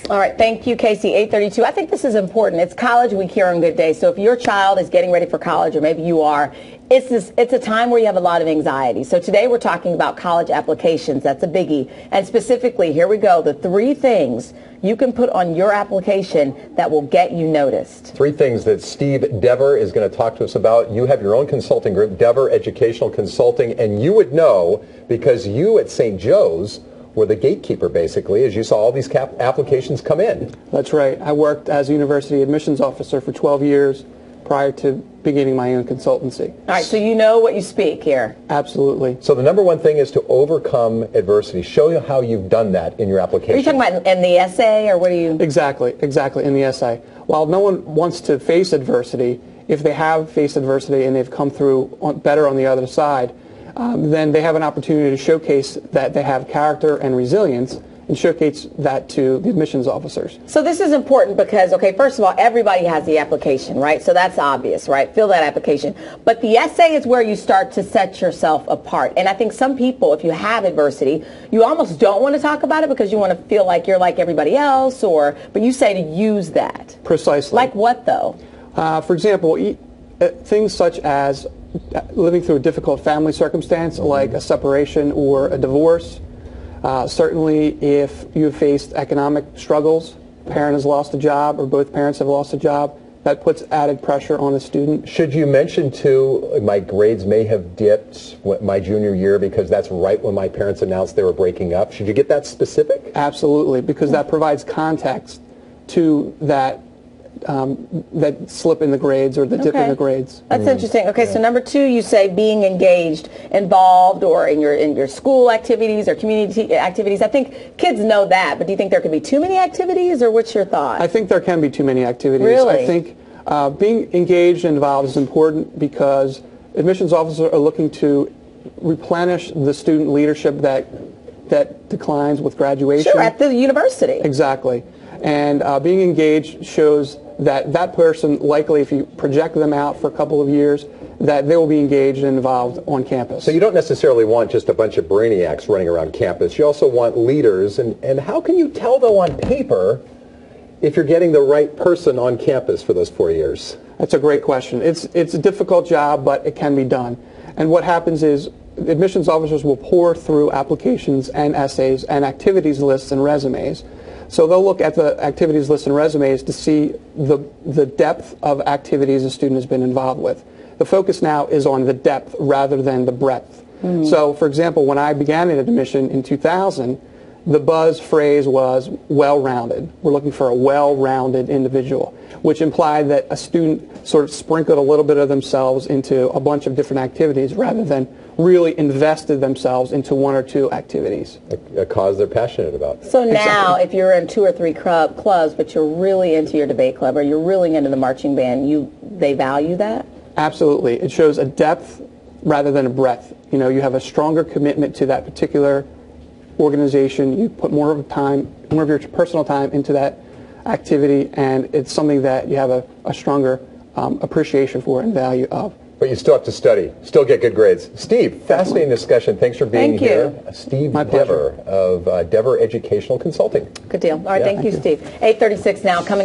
All right, thank you, Casey. 8:32. I think this is important. It's college week here on Good Day. So if your child is getting ready for college, or maybe you are, it's a time where you have a lot of anxiety. So today we're talking about college applications. That's a biggie. And specifically, here we go, the 3 things you can put on your application that will get you noticed. 3 things that Steve Dever is going to talk to us about. You have your own consulting group, Dever Educational Consulting, and you would know because you at St. Joe's were the gatekeeper, basically, as you saw all these applications come in. That's right. I worked as a university admissions officer for 12 years prior to beginning my own consultancy. All right, so you know what you speak here. Absolutely. So the number 1 thing is to overcome adversity. Show you how you've done that in your application. Are you talking about in the essay, or what are you? Exactly, in the essay. While no one wants to face adversity, if they have faced adversity and they've come through better on the other side, then they have an opportunity to showcase that they have character and resilience and showcase that to the admissions officers. So this is important because, okay, first of all, everybody has the application, right? So that's obvious, right? Fill that application. But the essay is where you start to set yourself apart. And I think some people, if you have adversity, you almost don't want to talk about it because you want to feel like you're like everybody else, but you say to use that. Precisely. Like what, though? For example, things such as living through a difficult family circumstance like a separation or a divorce. Certainly if you've faced economic struggles, a parent has lost a job or both parents have lost a job, that puts added pressure on the student. Should you mention too, my grades may have dipped my junior year because that's right when my parents announced they were breaking up? Should you get that specific? Absolutely, because that provides context to that that slip in the grades or the dip in the grades. That's interesting. Okay, so number 2, you say being engaged, involved, or in your school activities or community activities. I think kids know that, but do you think there could be too many activities, or what's your thought? I think there can be too many activities. Really? I think being engaged and involved is important because admissions officers are looking to replenish the student leadership that declines with graduation. Sure, at the university. Exactly. And being engaged shows that person, likely if you project them out for a couple of years, that they will be engaged and involved on campus. So you don't necessarily want just a bunch of brainiacs running around campus. You also want leaders. And how can you tell, though, on paper if you're getting the right person on campus for those 4 years? That's a great question. It's a difficult job, but it can be done. And what happens is admissions officers will pour through applications and essays and activities lists and resumes. So they'll look at the activities lists and resumes to see the depth of activities a student has been involved with. The focus now is on the depth rather than the breadth. So, for example, when I began at admission in 2000, the buzz phrase was well-rounded. We're looking for a well-rounded individual, which implied that a student sort of sprinkled a little bit of themselves into a bunch of different activities rather than really invested themselves into 1 or 2 activities. A cause they're passionate about. So now, if you're in 2 or 3 clubs, but you're really into your debate club or you're really into the marching band, they value that? Absolutely. It shows a depth rather than a breadth. You know, you have a stronger commitment to that particular organization. You put more of your personal time into that activity, and it's something that you have a stronger appreciation for and value of. But you still have to study, still get good grades. Steve, fascinating discussion. Thanks for being here. Steve Dever of Dever Educational Consulting. Good deal. All right, thank you, Steve. 8:36 now. Coming